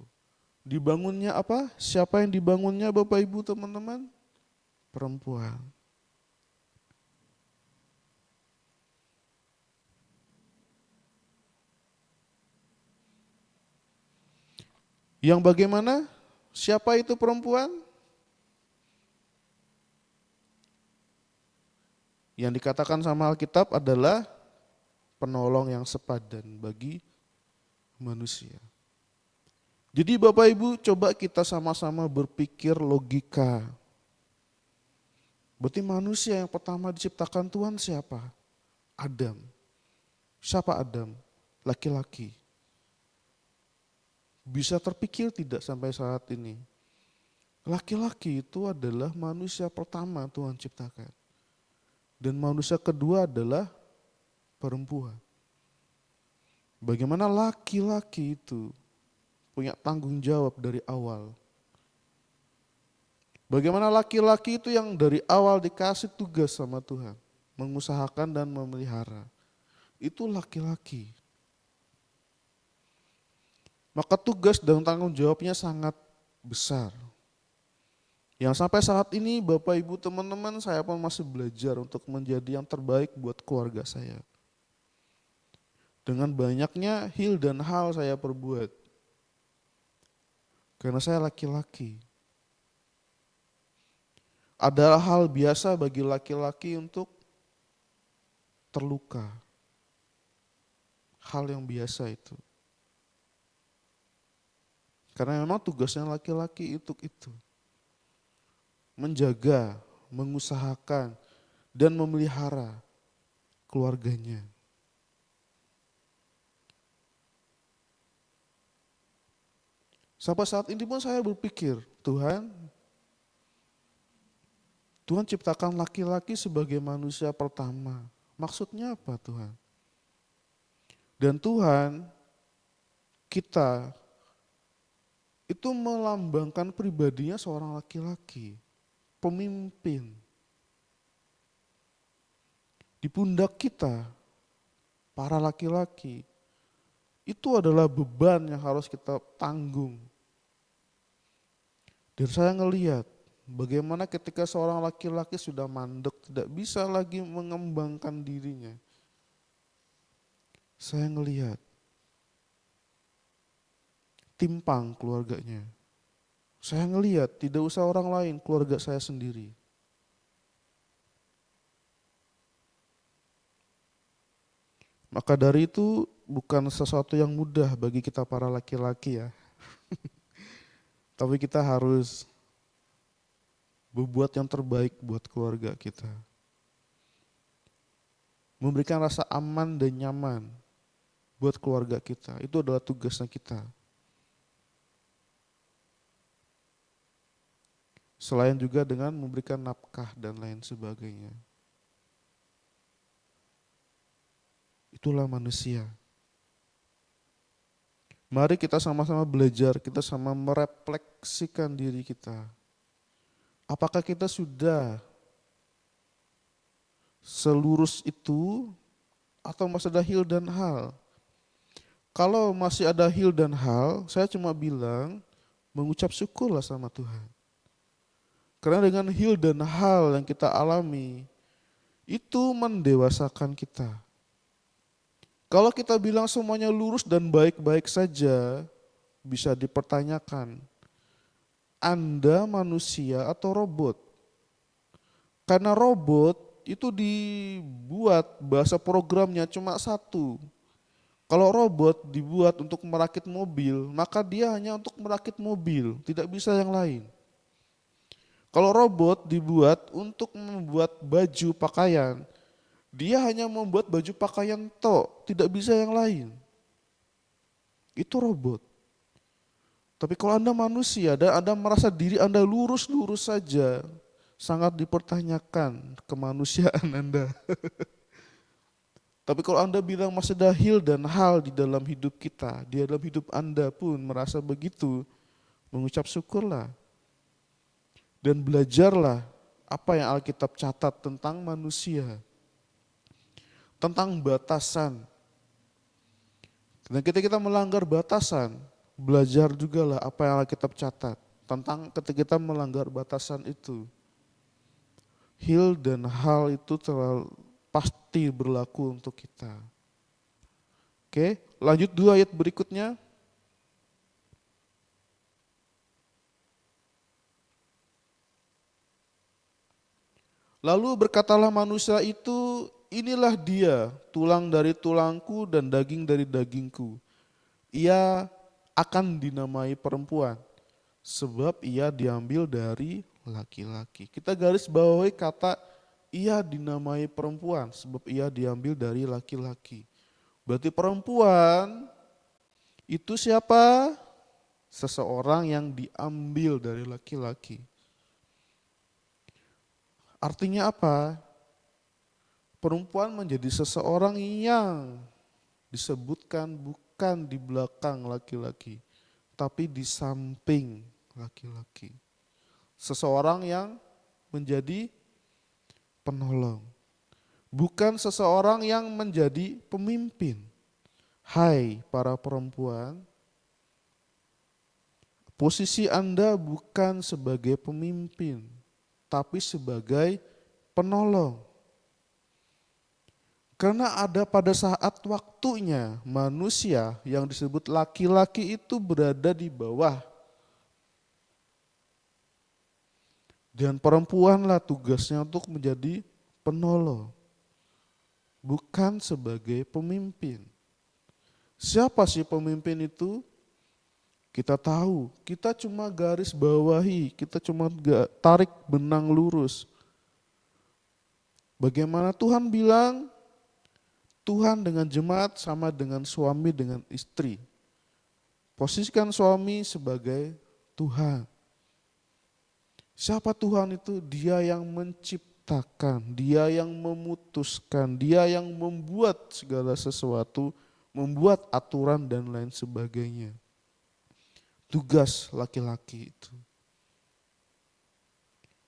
Dibangunnya apa? Siapa yang dibangunnya Bapak Ibu teman-teman? Perempuan. Yang bagaimana? Siapa itu perempuan? Yang dikatakan sama Alkitab adalah penolong yang sepadan bagi manusia. Jadi Bapak Ibu coba kita sama-sama berpikir logika. Berarti manusia yang pertama diciptakan Tuhan siapa? Adam. Siapa Adam? Laki-laki. Bisa terpikir tidak sampai saat ini? Laki-laki itu adalah manusia pertama Tuhan ciptakan. Dan manusia kedua adalah perempuan. Bagaimana laki-laki itu punya tanggung jawab dari awal. Bagaimana laki-laki itu yang dari awal dikasih tugas sama Tuhan. Mengusahakan dan memelihara. Itu laki-laki. Maka tugas dan tanggung jawabnya sangat besar. Yang sampai saat ini Bapak Ibu teman-teman saya pun masih belajar untuk menjadi yang terbaik buat keluarga saya. Dengan banyaknya hil dan hal saya perbuat. Karena saya laki-laki. Ada hal biasa bagi laki-laki untuk terluka. Hal yang biasa itu. Karena memang tugasnya laki-laki itu. Menjaga, mengusahakan, dan memelihara keluarganya. Sampai saat ini pun saya berpikir, Tuhan ciptakan laki-laki sebagai manusia pertama. Maksudnya apa Tuhan? Dan Tuhan, kita itu melambangkan pribadinya seorang laki-laki, pemimpin. Di pundak kita, para laki-laki, itu adalah beban yang harus kita tanggung. Dan saya ngelihat bagaimana ketika seorang laki-laki sudah mandek, tidak bisa lagi mengembangkan dirinya. Saya ngelihat timpang keluarganya. Saya ngelihat tidak usah orang lain, keluarga saya sendiri. Maka dari itu bukan sesuatu yang mudah bagi kita para laki-laki ya. Tapi kita harus berbuat yang terbaik buat keluarga kita. Memberikan rasa aman dan nyaman buat keluarga kita. Itu adalah tugasnya kita. Selain juga dengan memberikan nafkah dan lain sebagainya. Itulah manusia. Mari kita sama-sama belajar, kita sama merefleksikan diri kita. Apakah kita sudah selurus itu atau masih ada hil dan hal? Kalau masih ada hil dan hal, saya cuma bilang mengucap syukurlah sama Tuhan. Karena dengan hil dan hal yang kita alami, itu mendewasakan kita. Kalau kita bilang semuanya lurus dan baik-baik saja, bisa dipertanyakan, Anda manusia atau robot? Karena robot itu dibuat bahasa programnya cuma satu. Kalau robot dibuat untuk merakit mobil, maka dia hanya untuk merakit mobil, tidak bisa yang lain. Kalau robot dibuat untuk membuat baju pakaian, dia hanya membuat baju pakaian tok, tidak bisa yang lain. Itu robot. Tapi kalau Anda manusia dan Anda merasa diri Anda lurus-lurus saja, sangat dipertanyakan kemanusiaan Anda. Tapi kalau Anda bilang masih ada hil dan hal di dalam hidup kita, di dalam hidup Anda pun merasa begitu, mengucap syukurlah. Dan belajarlah apa yang Alkitab catat tentang manusia. Tentang batasan. Dan ketika kita melanggar batasan, belajar juga lah apa yang Alkitab catat tentang ketika kita melanggar batasan itu. Hil dan hal itu terlalu pasti berlaku untuk kita. Oke, lanjut 2 ayat berikutnya. Lalu berkatalah manusia itu, inilah dia, tulang dari tulangku dan daging dari dagingku. Ia akan dinamai perempuan, sebab ia diambil dari laki-laki. Kita garis bawahi kata ia dinamai perempuan, sebab ia diambil dari laki-laki. Berarti perempuan itu siapa? Seseorang yang diambil dari laki-laki. Artinya apa? Perempuan menjadi seseorang yang disebutkan bukan di belakang laki-laki, tapi di samping laki-laki. Seseorang yang menjadi penolong. Bukan seseorang yang menjadi pemimpin. Hai para perempuan, posisi Anda bukan sebagai pemimpin, tapi sebagai penolong. Karena ada pada saat waktunya manusia yang disebut laki-laki itu berada di bawah. Dan perempuanlah tugasnya untuk menjadi penolong. Bukan sebagai pemimpin. Siapa sih pemimpin itu? Kita tahu, kita cuma garis bawahi, kita cuma tarik benang lurus. Bagaimana Tuhan bilang? Tuhan dengan jemaat sama dengan suami dengan istri. Posisikan suami sebagai Tuhan. Siapa Tuhan itu? Dia yang menciptakan, dia yang memutuskan, dia yang membuat segala sesuatu, membuat aturan dan lain sebagainya. Tugas laki-laki itu.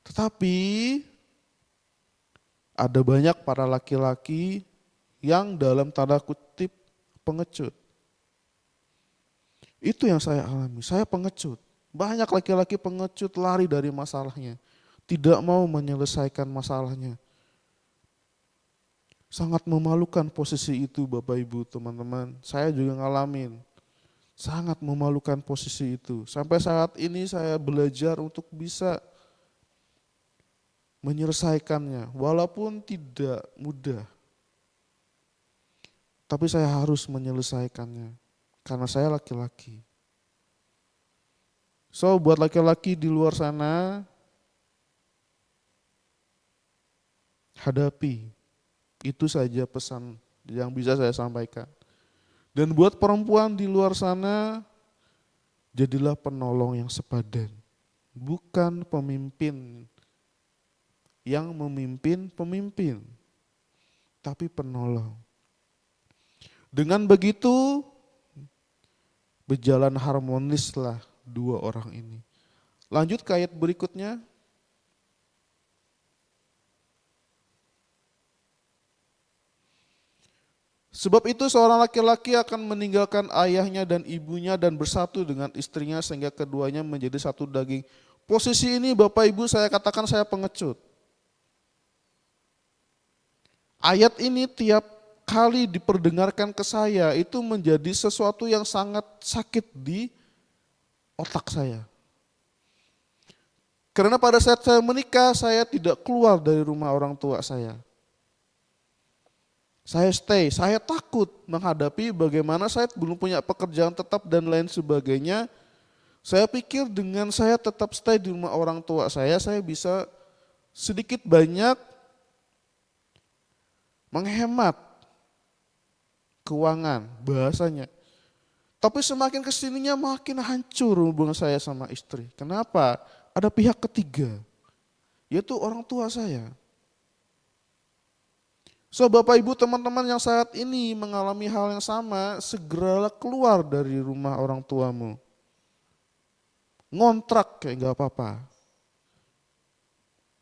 Tetapi ada banyak para laki-laki yang dalam tanda kutip pengecut. Itu yang saya alami, saya pengecut. Banyak laki-laki pengecut lari dari masalahnya. Tidak mau menyelesaikan masalahnya. Sangat memalukan posisi itu Bapak Ibu teman-teman. Saya juga ngalamin. Sangat memalukan posisi itu. Sampai saat ini saya belajar untuk bisa menyelesaikannya. Walaupun tidak mudah. Tapi saya harus menyelesaikannya. Karena saya laki-laki. So buat laki-laki di luar sana, hadapi. Itu saja pesan yang bisa saya sampaikan. Dan buat perempuan di luar sana, jadilah penolong yang sepadan. Bukan pemimpin yang memimpin pemimpin, tapi penolong. Dengan begitu, berjalan harmonislah dua orang ini. Lanjut ke ayat berikutnya. Sebab itu seorang laki-laki akan meninggalkan ayahnya dan ibunya dan bersatu dengan istrinya sehingga keduanya menjadi satu daging. Posisi ini Bapak Ibu saya katakan saya pengecut. Ayat ini tiap kali diperdengarkan ke saya itu menjadi sesuatu yang sangat sakit di otak saya. Karena pada saat saya menikah saya tidak keluar dari rumah orang tua saya. Saya stay, saya takut menghadapi bagaimana saya belum punya pekerjaan tetap dan lain sebagainya. Saya pikir dengan saya tetap stay di rumah orang tua saya bisa sedikit banyak menghemat keuangan bahasanya. Tapi semakin kesininya makin hancur hubungan saya sama istri. Kenapa? Ada pihak ketiga, yaitu orang tua saya. So Bapak Ibu teman-teman yang saat ini mengalami hal yang sama, segeralah keluar dari rumah orang tuamu. Ngontrak kayak gak apa-apa.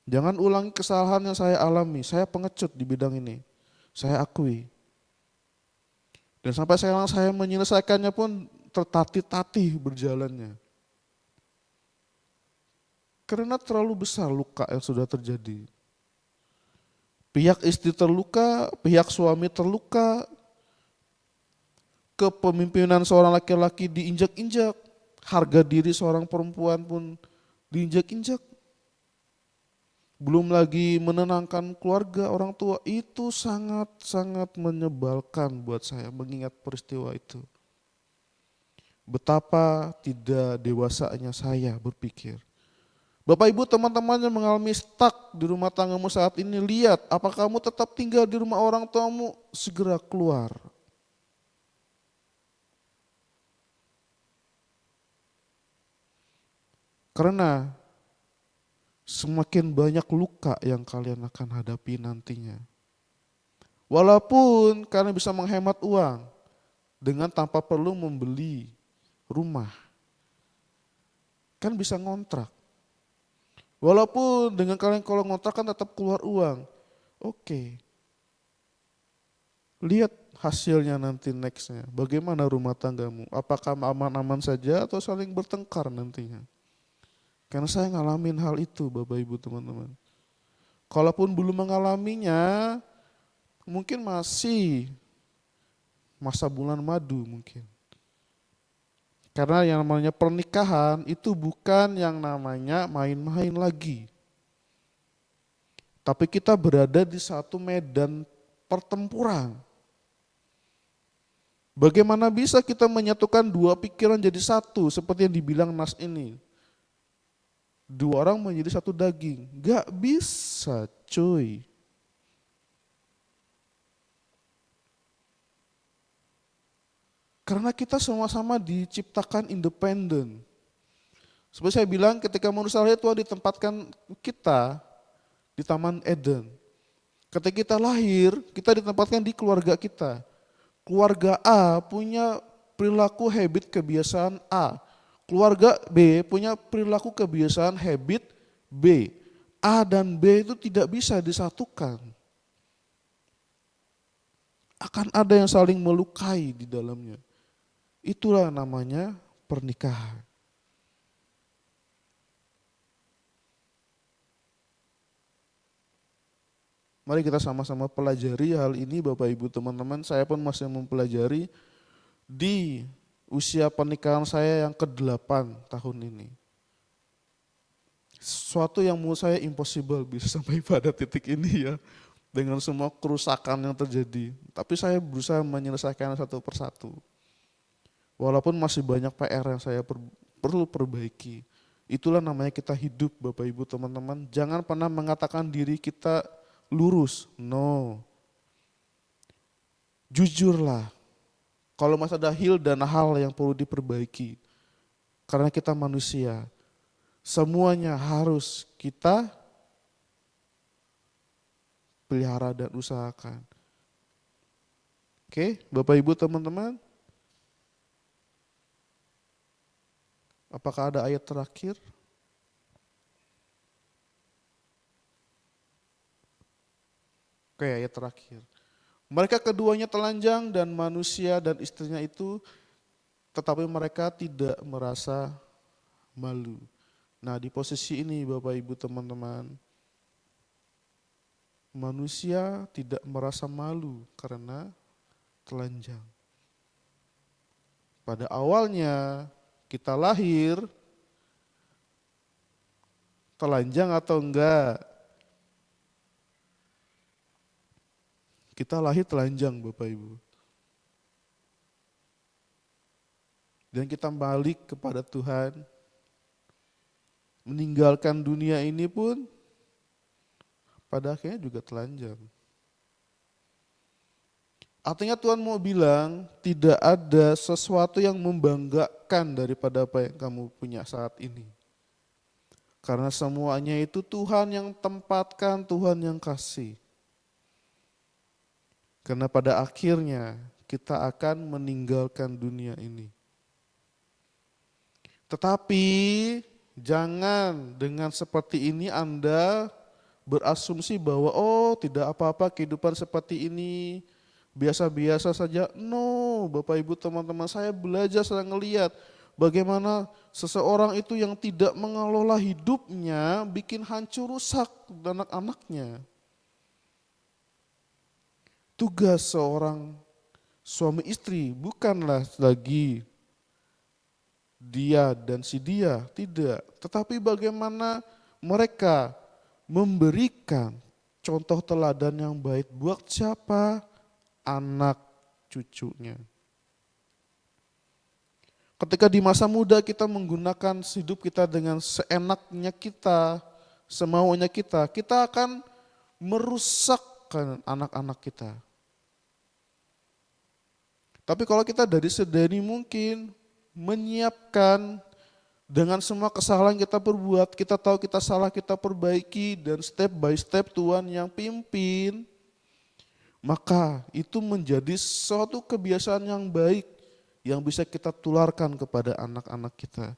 Jangan ulangi kesalahan yang saya alami, saya pengecut di bidang ini. Saya akui. Dan sampai sekarang saya menyelesaikannya pun tertatih-tatih berjalannya. Karena terlalu besar luka yang sudah terjadi. Pihak istri terluka, pihak suami terluka, kepemimpinan seorang laki-laki diinjak-injak, harga diri seorang perempuan pun diinjak-injak. Belum lagi menenangkan keluarga orang tua, itu sangat-sangat menyebalkan buat saya mengingat peristiwa itu. Betapa tidak dewasanya saya berpikir. Bapak Ibu teman-teman yang mengalami stuck di rumah tanggamu saat ini, lihat apakah kamu tetap tinggal di rumah orang tuamu, segera keluar. Karena semakin banyak luka yang kalian akan hadapi nantinya. Walaupun kalian bisa menghemat uang dengan tanpa perlu membeli rumah. Kan bisa ngontrak. Walaupun dengan kalian kalau ngontrak kan tetap keluar uang. Oke. Lihat hasilnya nanti nextnya. Bagaimana rumah tanggamu? Apakah aman-aman saja atau saling bertengkar nantinya? Karena saya ngalamin hal itu Bapak Ibu teman-teman. Kalaupun belum mengalaminya, mungkin masih masa bulan madu mungkin. Karena yang namanya pernikahan itu bukan yang namanya main-main lagi. Tapi kita berada di satu medan pertempuran. Bagaimana bisa kita menyatukan dua pikiran jadi satu seperti yang dibilang Nas ini. Dua orang menjadi satu daging. Gak bisa cuy. Karena kita sama-sama diciptakan independen. Seperti saya bilang ketika manusia lahir Tuhan ditempatkan kita di Taman Eden. Ketika kita lahir, kita ditempatkan di keluarga kita. Keluarga A punya perilaku habit kebiasaan A. Keluarga B punya perilaku kebiasaan habit B. A dan B itu tidak bisa disatukan. Akan ada yang saling melukai di dalamnya. Itulah namanya pernikahan. Mari kita sama-sama pelajari hal ini Bapak Ibu teman-teman. Saya pun masih mempelajari di usia pernikahan saya yang ke-8 tahun ini. Sesuatu yang menurut saya impossible bisa sampai pada titik ini ya. Dengan semua kerusakan yang terjadi. Tapi saya berusaha menyelesaikan satu persatu. Walaupun masih banyak PR yang saya perlu perbaiki. Itulah namanya kita hidup Bapak Ibu teman-teman. Jangan pernah mengatakan diri kita lurus. No. Jujurlah. Kalau masih ada hil dan hal yang perlu diperbaiki. Karena kita manusia. Semuanya harus kita pelihara dan usahakan. Oke, Bapak Ibu teman-teman. Apakah ada ayat terakhir? Oke, ayat terakhir. Mereka keduanya telanjang dan manusia dan istrinya itu, tetapi mereka tidak merasa malu. Nah, di posisi ini Bapak Ibu teman-teman, manusia tidak merasa malu karena telanjang. Pada awalnya kita lahir telanjang atau enggak? Kita lahir telanjang Bapak Ibu. Dan kita balik kepada Tuhan, meninggalkan dunia ini pun pada akhirnya juga telanjang. Artinya Tuhan mau bilang tidak ada sesuatu yang membanggakan daripada apa yang kamu punya saat ini. Karena semuanya itu Tuhan yang tempatkan, Tuhan yang kasih. Karena pada akhirnya kita akan meninggalkan dunia ini. Tetapi jangan dengan seperti ini Anda berasumsi bahwa oh tidak apa-apa kehidupan seperti ini, biasa-biasa saja. No, Bapak Ibu teman-teman, saya belajar, saya ngelihat bagaimana seseorang itu yang tidak mengelola hidupnya bikin hancur rusak anak-anaknya. Tugas seorang suami istri bukanlah lagi dia dan si dia, tidak. Tetapi bagaimana mereka memberikan contoh teladan yang baik buat siapa? Anak cucunya. Ketika di masa muda kita menggunakan hidup kita dengan seenaknya kita, semaunya kita akan merusakkan anak-anak kita. Tapi kalau kita dari sedini mungkin menyiapkan dengan semua kesalahan kita perbuat, kita tahu kita salah, kita perbaiki dan step by step Tuhan yang pimpin, maka itu menjadi suatu kebiasaan yang baik yang bisa kita tularkan kepada anak-anak kita.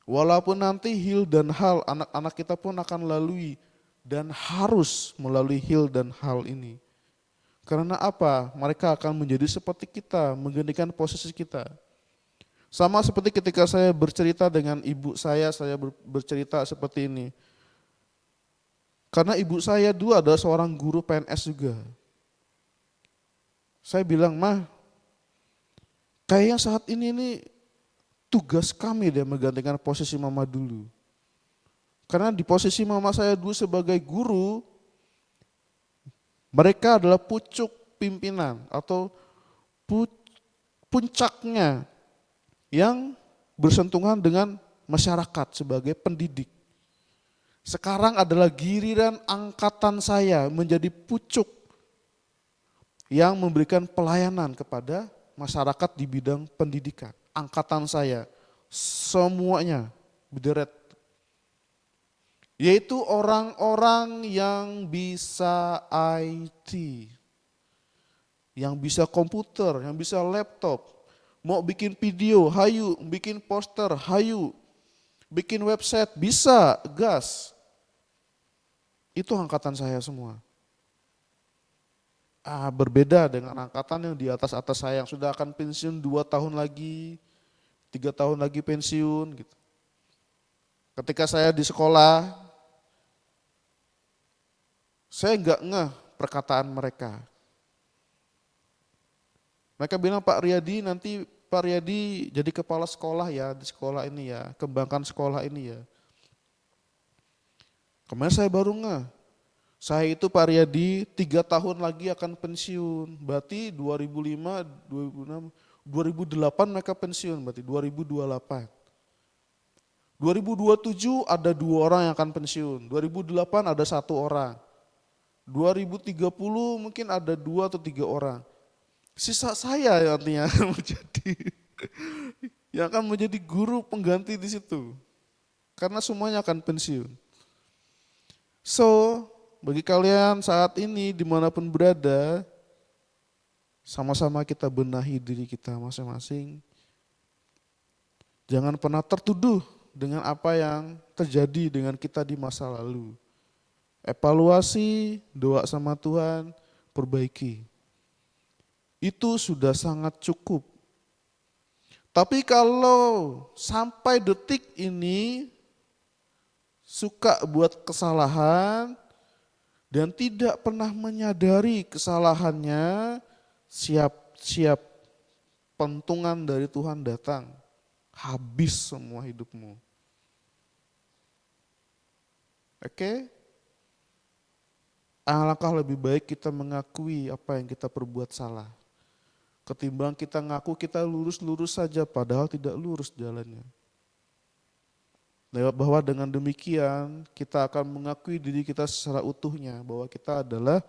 Walaupun nanti hil dan hal anak-anak kita pun akan lalui dan harus melalui hil dan hal ini. Karena apa? Mereka akan menjadi seperti kita, menggantikan posisi kita. Sama seperti ketika saya bercerita dengan ibu saya bercerita seperti ini. Karena ibu saya dulu adalah seorang guru PNS juga. Saya bilang, "Mah, kayaknya saat ini tugas kami deh menggantikan posisi mama dulu." Karena di posisi mama saya dulu sebagai guru, mereka adalah pucuk pimpinan atau puncaknya yang bersentuhan dengan masyarakat sebagai pendidik. Sekarang adalah giliran angkatan saya menjadi pucuk yang memberikan pelayanan kepada masyarakat di bidang pendidikan. Angkatan saya semuanya berderet. Yaitu orang-orang yang bisa IT, yang bisa komputer, yang bisa laptop, mau bikin video, hayu, bikin poster, hayu, bikin website, bisa, gas. Itu angkatan saya semua. Berbeda dengan angkatan yang di atas-atas saya yang sudah akan pensiun 2 tahun lagi, 3 tahun lagi pensiun gitu. Ketika saya di sekolah, saya enggak ngeh perkataan mereka. Mereka bilang, "Pak Riyadi nanti Pak Riyadi jadi kepala sekolah ya di sekolah ini ya, kembangkan sekolah ini ya. Kemarin saya baru ngeh, saya itu Pak Riyadi 3 tahun lagi akan pensiun, berarti 2005, 2006, 2008 mereka pensiun, berarti 2028. 2027 ada 2 orang yang akan pensiun, 2008 ada 1 orang, 2030 mungkin ada 2 atau 3 orang. Sisa saya yang nantinya akan menjadi yang akan menjadi guru pengganti di situ. Karena semuanya akan pensiun. So, bagi kalian saat ini dimanapun berada, sama-sama kita benahi diri kita masing-masing. Jangan pernah tertuduh dengan apa yang terjadi dengan kita di masa lalu. Evaluasi, doa sama Tuhan, perbaiki. Itu sudah sangat cukup. Tapi kalau sampai detik ini suka buat kesalahan dan tidak pernah menyadari kesalahannya, siap-siap pentungan dari Tuhan datang. Habis semua hidupmu. Oke? Alangkah lebih baik kita mengakui apa yang kita perbuat salah. Ketimbang kita ngaku kita lurus-lurus saja padahal tidak lurus jalannya. Bahwa dengan demikian kita akan mengakui diri kita secara utuhnya bahwa kita adalah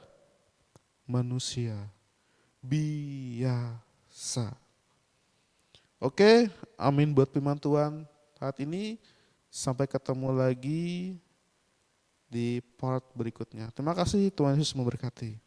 manusia biasa. Oke, amin buat firman Tuhan saat ini. Sampai ketemu lagi di part berikutnya. Terima kasih, Tuhan Yesus memberkati.